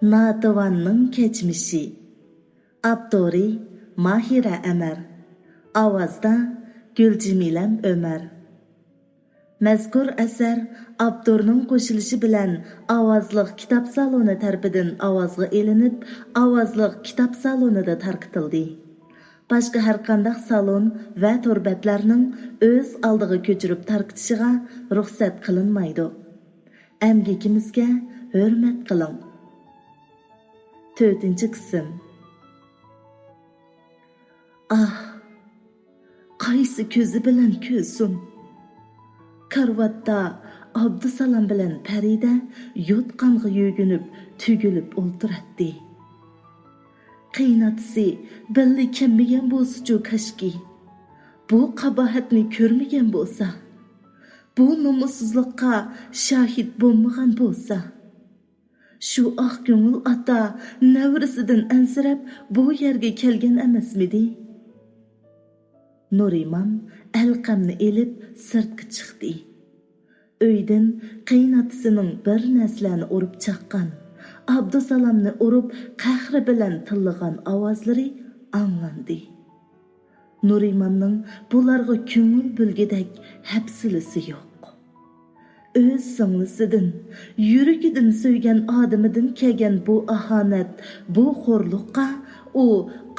Nativanning kechmishi. Abdori Mahira Əmər. Avazda Gülcimilam Ömər. Mazkur əsər Abdurning qo'shilishi bilan ovozliq kitob saloni tarafidan ovozga elinib, ovozliq kitob salonida tarqitildi. Boshqa har qanday salon va turbatlarning o'z oldiga ko'chirib tarqitishiga ruxsat qilinmaydi. Amgikimizga hurmat qiling. 4-qism. Ah, qaysi ko'zi bilan ko'zsun. Karvatda Abdusalom bilan Farida yotqanga yugunib, tugilib o'ltiratdi. Qiynatisi billi kelmagan bo'lsa-chu kashki. Bu qabohatni ko'rmagan bo'lsa, bu nomussizlikqa shahid bo'lmagan bo'lsa, shu oq ko'ngil ota navrisidan ansirab bu yerga kelgan emasmidi? Nuriman alqamni elib sirtga chiqdi. Uydan qiynatisining bir narsani urib chaqqan, Abdusalomni urib qahri bilan tillagan ovozlari anglandi. Nurimanning bularga ko'ngil bo'lgidek hafsilasi yo'q. O'z singlisidan, yuragidan so'ygan odamidan kelgan bu ahonat, bu xo'rliqqa u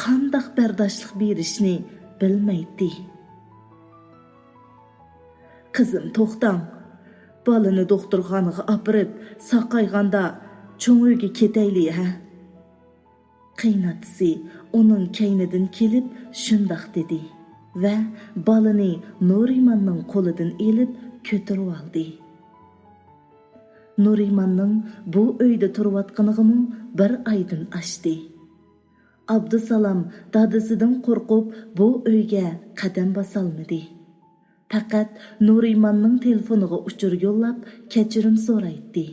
qanday bardoshlik berishni bilmaydi. Qizim to'xtang. Balını doktorxonaga apirib, saqayganda cho'ng uyga ketayli ha. Qiynatisi uning kaynidan kelib shundoq dedi va balini Nurimanning qo'lidan elib ko'tarib oldi. Nurimanning bu uyda turayotganini bir oydan oshdi. Abdusalom dadasidan qo'rqib bu uyga qadam bosolmadi. Faqat Nurimanning telefoniga uchur yo'llab kechirim so'raydi.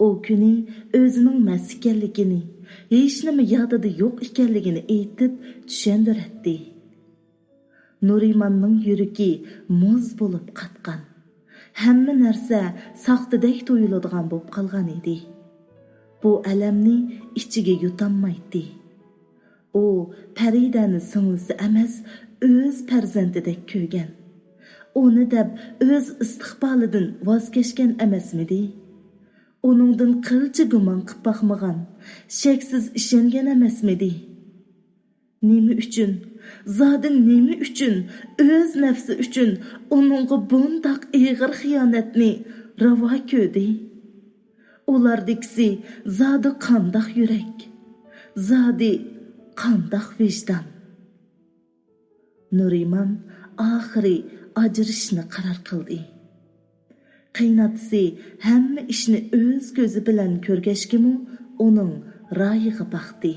O kuni o'zining mast ekanligini, hech nima yodida yo'q ekanligini aytib tushundirdi. Nurimanning yuragi muz bo'lib qatgan. Hamma narsa soxtadek tuyuladigan bo'lib qolgan edi. Bu alamni ichiga yutolmaydi. O Faridani singlisi emas, o'z farzandidek ko'rgan. Onu deb o'z istiqbolidan voz kechgan emasmidi? Oningdan qilcha gumon qilib boqmagan, shaksiz ishongan emasmidi? Nima uchun? Zodin nima uchun? O'z nafsi uchun oningga bundoq ig'ir xiyonatni ravo ko'rdi? Ulardiksi zodi qandoq yurak, zodi qandoq vijdon. Nuriman oxiri ajrashishni qaror qildi. Qiynatisi hamma ishni o'z ko'zi bilan ko'rgachkimu uning rayiga baxdi.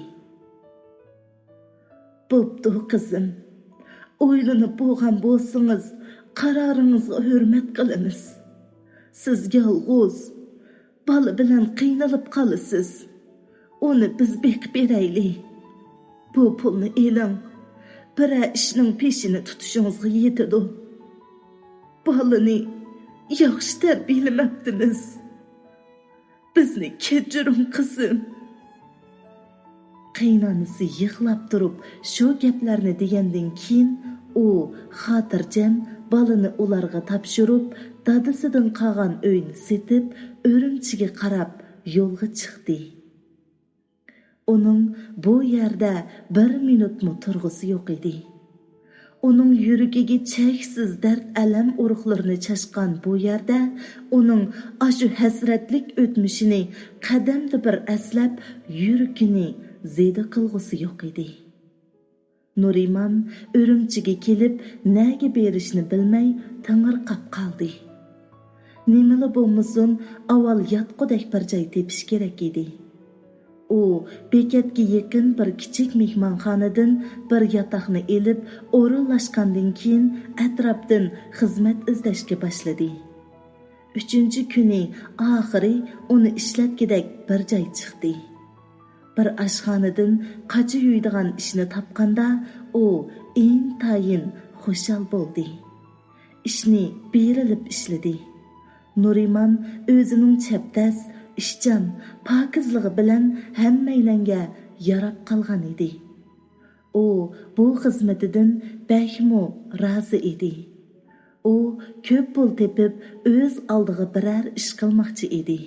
Bo'pti qizim, o'ylanib bo'lgan bo'lsangiz, qaroringizga hurmat qilamiz. Siz yolg'iz, bola bilan qiynalib qolasiz. Uni biz bekib beraylik. Bu pulni eling, bir ishning peshini tutishingizga yetadi. Balını yaxshi tarbiyalamabdingiz. Bizni kechiring qizim. Qiynanisi yig'lab turib shu gaplarni degandan keyin u xotirjam balini ularga topshirib, dadasidan qolgan uyni setib, Urumchiga qarab yo'lga chiqdi. Uning bu yerda 1 minutmi turg'isi yo'q edi. Onun yuragiga cheksiz dard alam urug'larini chashqan bu yerda uning ashu hasratlik o'tmishini qadamda bir aslab yuragini zeda qilg'usi yo'q edi. Nuriman Urumchiga kelib nega berishni bilmay tang'irqab qoldi. Nimala bo'lmasin, avval yotqudek bir joy tepish kerak edi. U bekatga yaqin bir kichik mehmonxonadan bir yotoqni elib, o'rinlashgandan keyin atrofdan xizmat izlashga boshladi. 3-kuni oxiri uni ishlatgidek bir joy chiqdi. Bir oshxonadan qachi yuydigan ishni topganda u intayin xushal bo'ldi. Ishni berilib ishladi. Nuriman o'zining chapdas ishchan, pokizligi bilan hammaylanga yarab qolgan edi. U bu xizmatidan bakmo rozi edi. U ko'p pul tepib o'z oldiga biror ish qilmoqchi edi.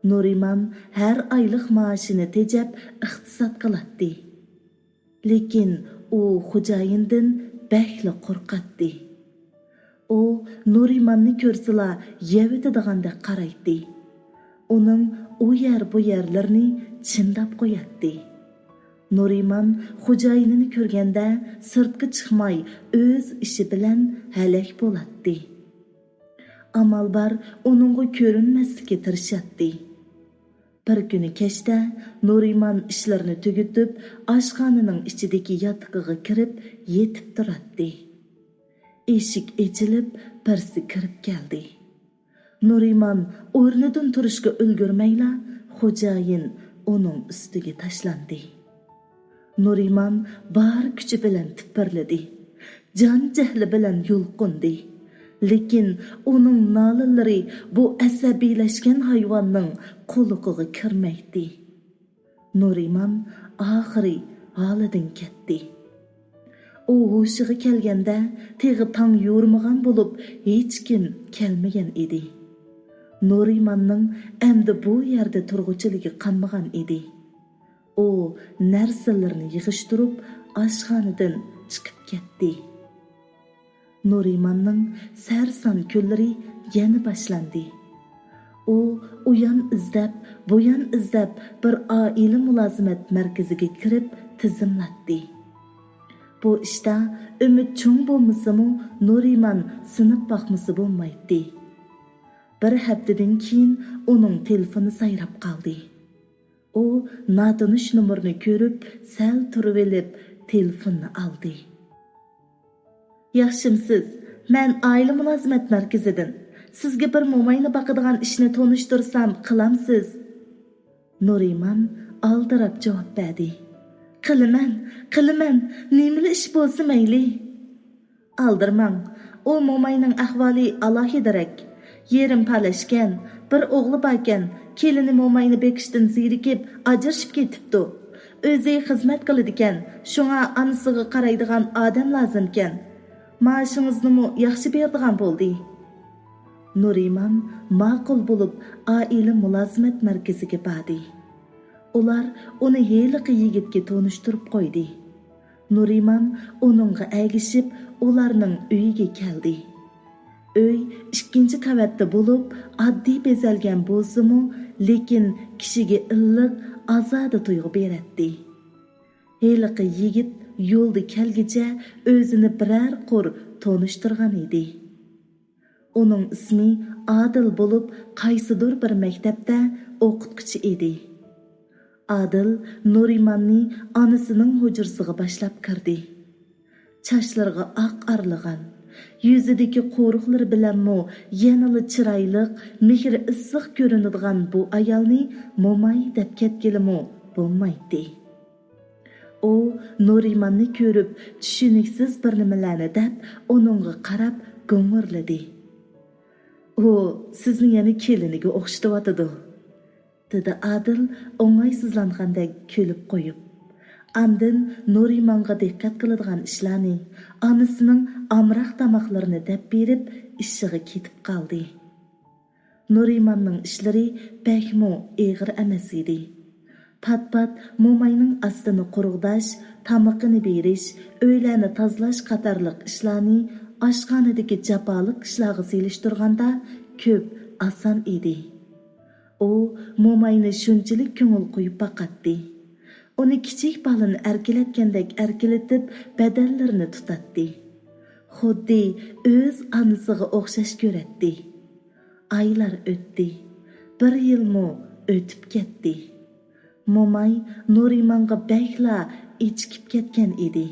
Nuriman har oylik maoshini tejab iqtisod qiladi. Lekin u xo'jayindan bakli qo'rqatdi. U Nurimanni ko'rsila yevitadiganday qaraydi. Uning u yer bu yerlarni chimdab qo'yadi. Nuriman xo'jayinini ko'rganda sirtga chiqmay o'z ishi bilan halak bo'ladi. Amal bar uningga ko'rinmaslikka tirishadi. Bir kuni kechda Nuriman ishlarini tugitib, oshxonaning ichidagi yotiqiga kirib yetib turadi. Eshik ochilib, birsi kirib keldi. Nuriman o'rnidan turishga ulgurmayla, xo'jayin uning ustiga tashlandi. Nuriman bar kuchi bilan tipirladi. Jon jahli bilan yulqindi. Lekin uning nolalari bu asabiylashgan hayvonning quliqiga kirmaydi. Nuriman oxiri holidan ketdi. U hushiga kelganda teg'i tong yo'rmagan bo'lib, hech kim kelmagan edi. Nurimanning endi bu yerda turg'uchiligi qanmagan edi. U narsalarni yig'ishtirib, oshxonadan chiqib ketdi. Nurimanning sarson kunlari yana boshlandi. U uyon izlab, buyon izlab bir oila mulozimat markaziga kirib tizimlatdi. Bu ishda umid cho'ng bo'lmasa-mu, Nuriman sinib boqmasa bo'lmaydi. Bir haftadan keyin uning telefoni sayrab qoldi. U notanish nomerni ko'rib, sal turib olib, telefonni oldi. Yaxshimsiz, men oila mulozimat markazidan. Sizga bir mo'mayni boqadigan ishni tanishtirsam qilamsiz? Nuriman aldirab javob berdi. Qilaman, nimali ish bo'lsa mayli. Aldirmang, u mo'mayning ahvoli alohidarak. Yerim palashgan, bir o'g'li bor ekan, kelini mo'mayni bekishdan zerikib, ajrashib ketibdi. O'zi xizmat qiladigan, shunga onasiga qaraydigan odam lozim ekan. Maoshingizni yaxshi beradigan bo'ldi. Nuriman ma'qul bo'lib, oila mulozimat markaziga bordi. Ular uni heliqi yigitga tanishtirib qo'ydi. Nuriman uningga agishib, ularning uyiga keldi. Uy ikkinchi qavatda bo'lib, oddiy bezalgan bo'lsa-mu, lekin kishiga illiq, azoda tuyg'u beradi. Heliqi yigit yo'lda kelgicha o'zini biror qor tanishtirgan edi. Uning ismi Adil bo'lib, qaysidir bir maktabda o'qituvchi edi. Adil Nurimanni onasining hujrasiga boshlab kirdi. Chachlariga oq arlig'an, yuzidagi qo'riqlar bilanmi yanali chiroyli, mehr issiq ko'rinadigan bu ayolni mo'may deb ketgilimi bo'lmaydi. U Nurimanni ko'rib, tushuniksiz bir nimalarni deb uningga qarab go'ng'irladi. "O, sizni yana keliniga o'xshatayotdi", dedi Adil o'ng'aysizlangandek kulib qo'yib. Andin Nurimanga diqqat qiladigan ishlarni, onasining amroq tomoqlarini deb berib, ishiga ketib qoldi. Nurimanning ishlari bakmo eg'ir emas edi. Pat-pat mo'mayning ostini quruqdash, tamoqini berish, uylarni tozalash qatorliq ishlarni oshxonadagi jafoliq ishlarga selishtirganda ko'p oson edi. U mo'mayni shunchalik ko'ngil qo'yib boqatdi. Uni kichik balini erkalatgandek erkalatib, badallarini tutatdi. Xuddi o'z onasiga o'xshash ko'ratdi. Oylar o'tdi. 1 yilmi o'tib ketdi. Mo'may Nurimanga bakla ichkib ketgan edi.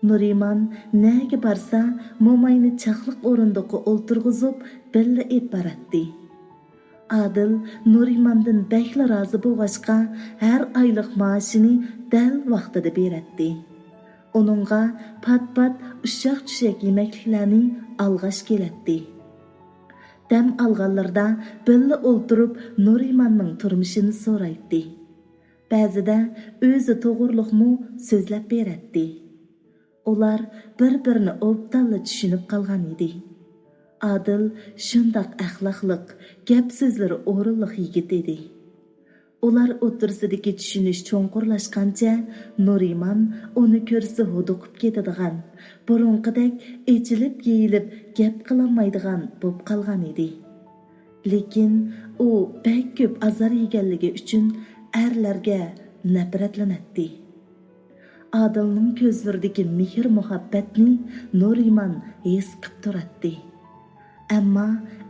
Nuriman nega borsa, mo'mayni chaqliq o'rindiqqa o'ltirg'izib, billa ep baratdi. Adil Nurimandan bakla rozi bo'lg'achqa, har oylik maoshini dal vaqtida beratdi. Uningga pat-pat ushaq-tushak yemekliklarni alg'ash kelatdi. Dam alğanlarda billa o'ltirib Nurimanning turmushini so'raydi. Ba'zida o'zi to'g'riliqmi so'zlab beradi. Ular bir-birini obdalla tushunib qolgan edi. Adil shundoq axloqliq, gap so'zlari o'rinliq yigit edi. Ular o'tirsidagi tushunish cho'nqurlashgancha Nuriman uni ko'rsa huduqib ketadigan, burunqidek echilib yeyilib gap qilolmaydigan bo'lib qolgan edi. Lekin u bek ko'p azar yeganligi uchun erlarga nafratlanadi. Adilning ko'zlaridagi mehr muhabbatni Nuriman his qilib turadi. Ammo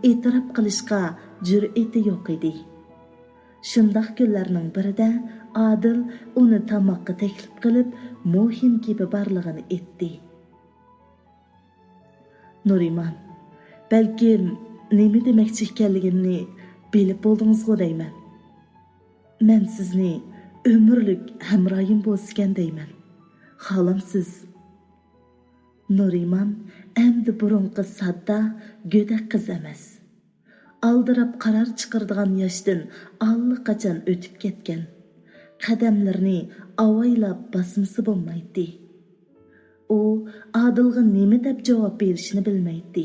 e'tirof qilishga jur'ati yo'q edi. Shundoq kunlarning birida Adil uni tamoqqa taklif qilib, muhim gibi borlig'ini aytdi. Nuriman, balkim nima demoqchi ekanligimni bilib bo'ldingizmi deyman. Men sizni umrlik hamroyim bo'lsgan deyman. Xohlamsiz? Nuriman endi burunqi sadda go'dak qiz emas. Aldirab qarar chiqirdigan yoshdan allaqachon o'tib ketgan. Qadamlarini avaylab basmasi bo'lmaydi. U Adilga nima deb javob berishni bilmaydi.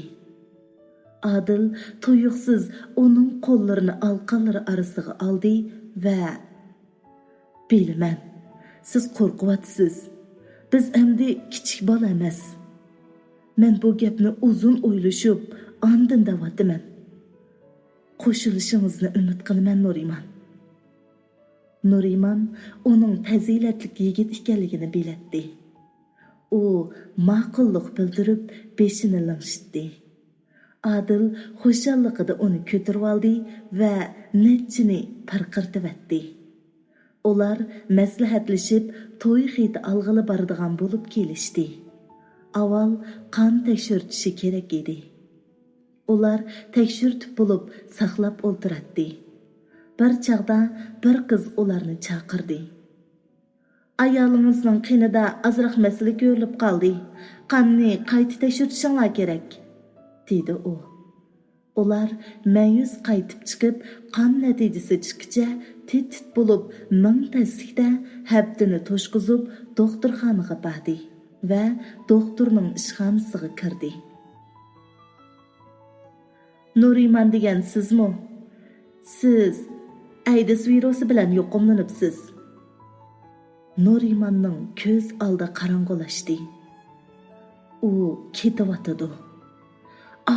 Adil tuyuqsiz uning qo'llarini alqanlari orasiga oldi va "Bilman, siz qo'rqyapsiz. Biz endi kichik bola emas. Men bu gapni uzun o'ylashib, andin da'vatman. Qo'shilishingizni umid qilaman, Nuriman." Nuriman uning fazilatli yigit ekanligini biladi. U ma'qullik bildirib beshini lingshitdi. Adil xushalligida uni ko'tarib oldi va netchini parqirtibdi. Ular maslahatlashib to'y xiti alg'ili boradigan bo'lib kelishdi. Avval qon tekshirtishi kerak edi. Ular tekshirtib bo'lib saqlab o'ltiradi. Bir chaqda bir qiz ularni chaqirdi. "Ayolingizning qinida azroq masala ko'rilib qoldi. Qonni qayta tekshirtishinglar kerak", dedi u. Ular ma'yus qaytib chiqib, qon natijasi chiqqicha tit bo'lib, ming taslikda habdini to'shqizib doktorxonaga bordi va doktorning ishxonasiga kirdi. "Nuriman degan sizmi? Siz Aydis virusi bilan yuqumlanibsiz." Nurimanning ko'z oldi qorong'ulashdi. U ketyotdi.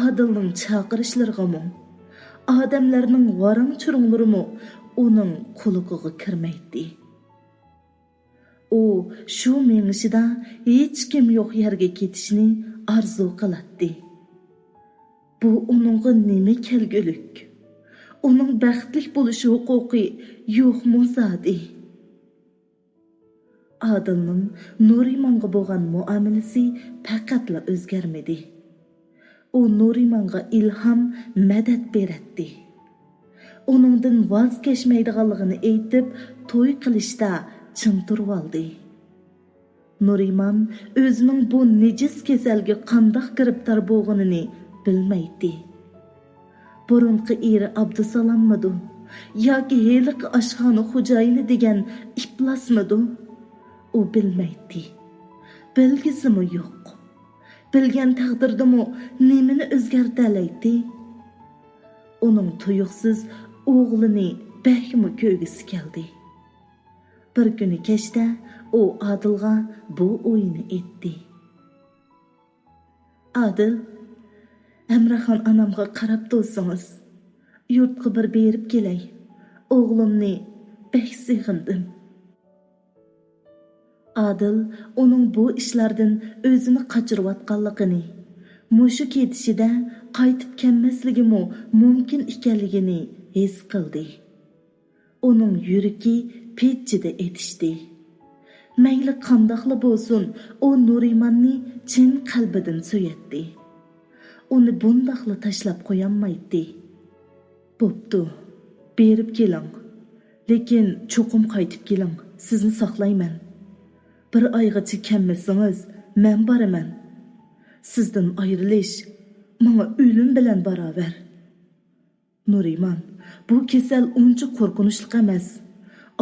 Adilning chaqirishlariga, odamlarning varang-churunglarimi uning quloqiga kirmaydi. U shu mengishida hech kim yo'q yerga ketishni arzu qiladi. Bu uningga nima kelgulik? Uning baxtli bo'lishi huquqi yo'qmi zodi? Adilning Nurimanga bo'lgan muomalasi faqatla o'zgarmadi. U Nurimanga ilhom, madad beradi. Uningdan voz kechmaydiganligini aytib, to'y qilishda chin turib oldi. Nuriman o'zining bu nejis kasalga qandoq giribtor bo'lganini bilmaydi. Burunqi eri Abdusalommidu yoki heliq oshxona xo'jayini degan iflosmidu? U bilmaydi. Bilgisimi yo'q. Bilgan taqdirdami nimani o'zgartiraydi? Uning tuyuqsiz o'g'lini bakmi ko'ygisi keldi. Bir kuni kechda u Adilga bu o'yini aytdi. "Adil, Amraxon onamga qarab tursangiz, yurtga bir berib kelay. O'g'limni bek sig'indim." Adil uning bu ishlardan o'zini qochirayotganligini, mushu ketishida qaytib kelmasligimi mumkin ekanligini his qildi. Uning yuragi pechida etishdi. Mayli qandoqli bo'lsin, u Nurimanni chin qalbidan so'yatdi. Uni bundoqla tashlab qo'yolmaydi. "Bo'pti, berib keling. Lekin cho'qim qaytib keling. Sizni saqlayman. Bir oygacha kelmasangiz, men boraman. Sizdan ayrilish menga o'lim bilan barobar", Nuriman, bu kasal uncha qo'rqinchli emas.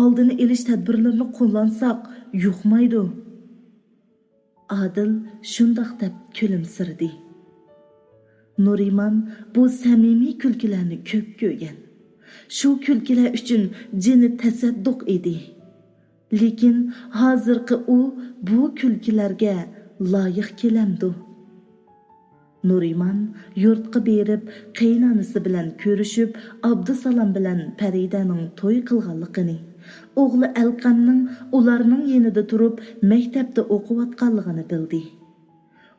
Oldini elish tadbirlarini qo'llansak, yuqmaydi. Adil shundoq deb kulimsirdi. Nuriman bu samimiy kulkilarni ko'p ko'rgan. Shu kulkilar uchun jini tasadduq edi. Lekin hozirgi u bu kulkilarga loyiq kelamdi. Nuriman yurtga berib, qaynonasi bilan ko'rishib, Abdusalom bilan Faridaning to'y qilganligini, o'g'li Alqamning ularning yanida turib, maktabda o'qiyotganligini bildi.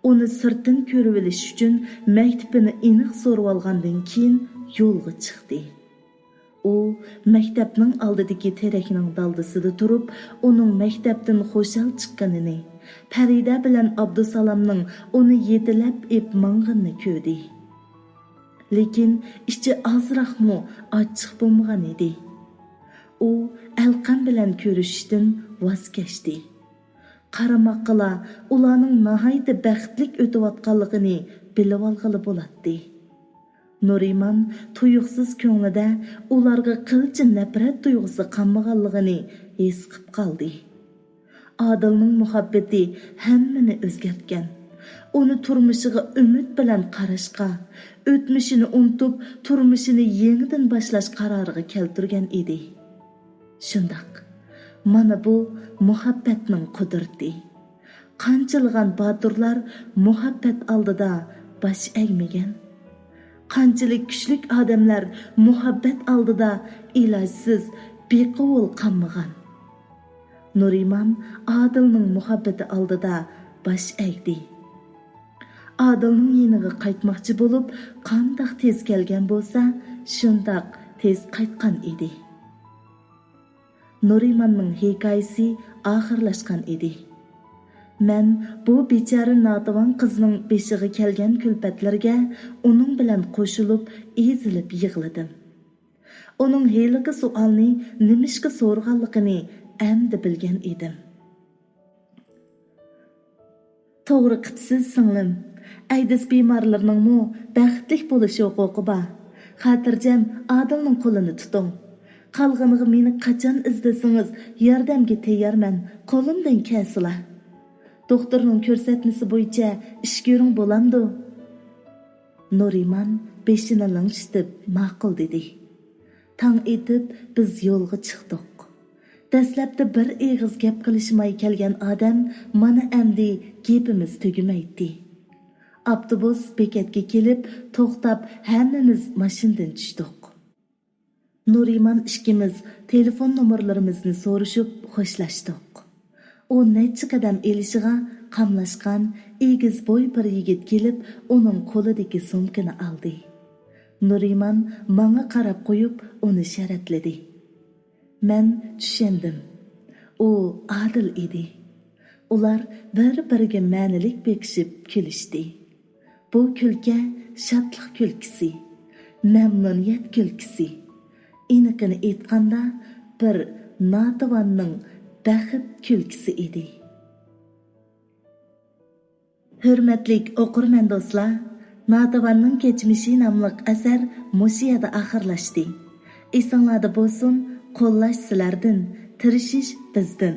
Uni sirtin ko'rib olish uchun maktabini aniq so'rab olgandan keyin yo'lga chiqdi. U maktabning oldidagi terakning daldasida turib, uning maktabdan xo'shal chiqqanini, Farida bilan Abdusalomning uni yetilab ep mang'inni ko'rdi. Lekin ichi ozroqmi ochiq bo'lmagan edi. U Alqam bilan ko'rishishdan voz kechdi. Qaramoqqa ularning nihoyatda baxtlik o'tayotganligini bilib olg'ili bo'ladi. Nuriman tuyuqsiz ko'nglida ularga qilchi nafrat tuyg'usi qolmaganligini his qilib qoldi. Adilning muhabbati hammani o'zgartgan. Uni turmushiga umid bilan qarashga, o'tmishini unutib, turmushini yangidan boshlash qaroriga keltirgan edi. Shundoq, mana bu muhabbatning qudrati. Qanchilgan botirlar muhabbat oldida bosh egmagan. Qanchalik kuchlik odamlar muhabbat oldida ilojsiz bequvul qolmagan. Nuriman Adilning muhabbati oldida bosh egdi. Adilning yeniga qaytmoqchi bo'lib, qandoq tez kelgan bo'lsa, shundoq tez qaytgan edi. Nurimanning hikoyasi oxirlashgan edi. Men bu bechora notavon qizning beshiga kelgan kulfatlarga uning bilan qo'shilib, ezilib yig'ladim. Uning heliga savolni nimishga so'rganligini endi bilgan edim. To'g'ri qipsiz singlim. Aydis bemorlarning baxtli bo'lish huquqi bor. Xotirjam Adilning qo'lini tuting. Qolganiga meni qachon izlasangiz yordamga tayyorman. Qo'limdan kelsila. Doktorning ko'rsatmasi bo'yicha ish ko'ring bo'lamdi. Nuriman beshini langshitib ma'qul dedi. Tong etib biz yo'lga chiqdik. Dastlabda bir eg'iz gap qilishmay kelgan odam mana endi gapimiz tugamaydi. Avtobus bekatga kelib, to'xtab, hammamiz mashinadan tushdik. Nuriman ikkimiz telefon nomerlarimizni so'rashib xo'shlashdik. U necha qadam elishiga qamlashgan egiz bo'y bir yigit kelib, uning qo'lidagi sumkani oldi. Nuriman menga qarab qo'yib, uni sharatladi. Men tushundim. U Adil edi. Ular bir-biriga ma'nilik bekishib kulishdi. Bu kulka shodlik kulkisi, mamnuniyat kulkisi. Aniqini aytganda bir notavonning baxt kulkisi edi. Hurmatli o'qirman do'stlar, Notavonning kechmishi nomli asar mushiyada oxirlashdi. Esinglarda bo'lsin, qo'llash sizlardan, tirishish bizdan.